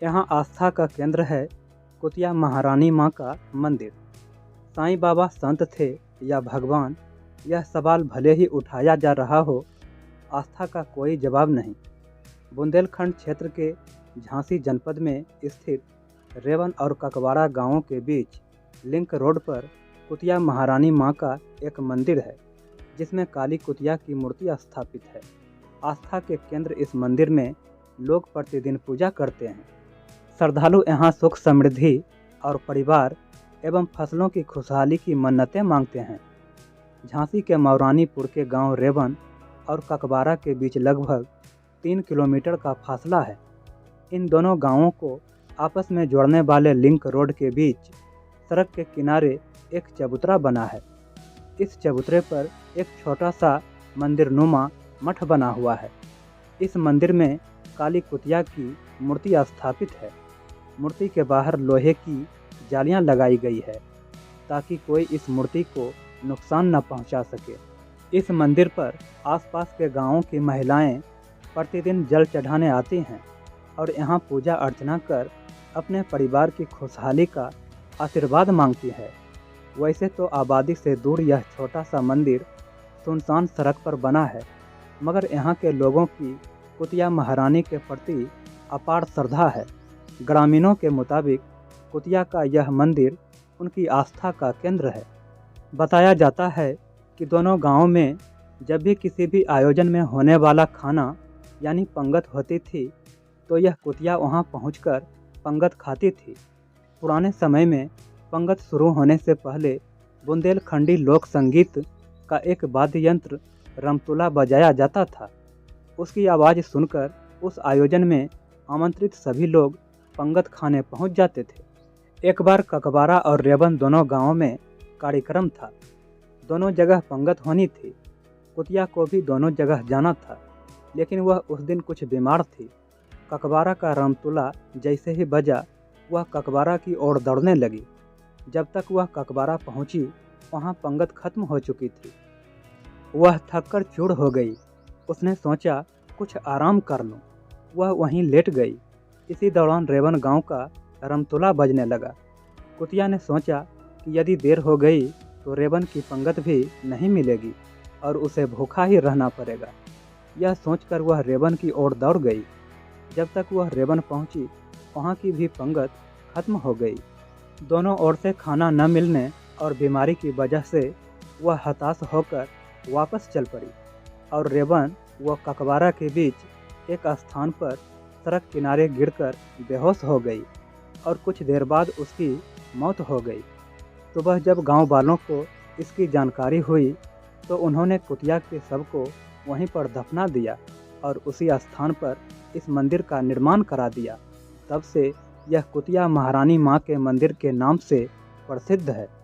यहाँ आस्था का केंद्र है कुतिया महारानी माँ का मंदिर। साईं बाबा संत थे या भगवान, यह सवाल भले ही उठाया जा रहा हो, आस्था का कोई जवाब नहीं। बुंदेलखंड क्षेत्र के झांसी जनपद में स्थित रेवन और ककवाड़ा गांवों के बीच लिंक रोड पर कुतिया महारानी माँ का एक मंदिर है, जिसमें काली कुतिया की मूर्ति स्थापित है। आस्था के केंद्र इस मंदिर में लोग प्रतिदिन पूजा करते हैं। श्रद्धालु यहाँ सुख समृद्धि और परिवार एवं फसलों की खुशहाली की मन्नतें मांगते हैं। झांसी के मौरानीपुर के गांव रेवन और ककवाड़ा के बीच लगभग 3 किलोमीटर का फासला है। इन दोनों गांवों को आपस में जोड़ने वाले लिंक रोड के बीच सड़क के किनारे एक चबूतरा बना है। इस चबूतरे पर एक छोटा सा मंदिरनुमा मठ बना हुआ है। इस मंदिर में काली कुतिया की मूर्ति स्थापित है। मूर्ति के बाहर लोहे की जालियां लगाई गई है ताकि कोई इस मूर्ति को नुकसान न पहुंचा सके। इस मंदिर पर आसपास के गांवों की महिलाएं प्रतिदिन जल चढ़ाने आती हैं और यहां पूजा अर्चना कर अपने परिवार की खुशहाली का आशीर्वाद मांगती है। वैसे तो आबादी से दूर यह छोटा सा मंदिर सुनसान सड़क पर बना है, मगर यहाँ के लोगों की कुतिया महारानी के प्रति अपार श्रद्धा है। ग्रामीणों के मुताबिक कुतिया का यह मंदिर उनकी आस्था का केंद्र है। बताया जाता है कि दोनों गांवों में जब भी किसी भी आयोजन में होने वाला खाना यानी पंगत होती थी, तो यह कुतिया वहां पहुंचकर पंगत खाती थी। पुराने समय में पंगत शुरू होने से पहले बुंदेलखंडी लोक संगीत का एक वाद्य यंत्र रमतुला बजाया जाता था। उसकी आवाज़ सुनकर उस आयोजन में आमंत्रित सभी लोग पंगत खाने पहुंच जाते थे। एक बार ककवाड़ा और रेवन दोनों गांवों में कार्यक्रम था। दोनों जगह पंगत होनी थी। कुतिया को भी दोनों जगह जाना था, लेकिन वह उस दिन कुछ बीमार थी। ककवाड़ा का रमतुला जैसे ही बजा, वह ककवाड़ा की ओर दौड़ने लगी। जब तक वह ककवाड़ा पहुंची, वहां पंगत खत्म हो चुकी थी। वह थककर चूर हो गई। उसने सोचा कुछ आराम कर लूं। वह वहीं लेट गई। इसी दौरान रेवन गांव का रमतुला बजने लगा। कुतिया ने सोचा कि यदि देर हो गई तो रेवन की पंगत भी नहीं मिलेगी और उसे भूखा ही रहना पड़ेगा। यह सोचकर वह रेवन की ओर दौड़ गई। जब तक वह रेवन पहुंची, वहां की भी पंगत खत्म हो गई। दोनों ओर से खाना न मिलने और बीमारी की वजह से वह हताश होकर वापस चल पड़ी और रेवन व ककवाड़ा के बीच एक स्थान पर सड़क किनारे गिरकर बेहोश हो गई और कुछ देर बाद उसकी मौत हो गई। सुबह जब गांव वालों को इसकी जानकारी हुई तो उन्होंने कुतिया के शव को वहीं पर दफना दिया और उसी स्थान पर इस मंदिर का निर्माण करा दिया। तब से यह कुतिया महारानी माँ के मंदिर के नाम से प्रसिद्ध है।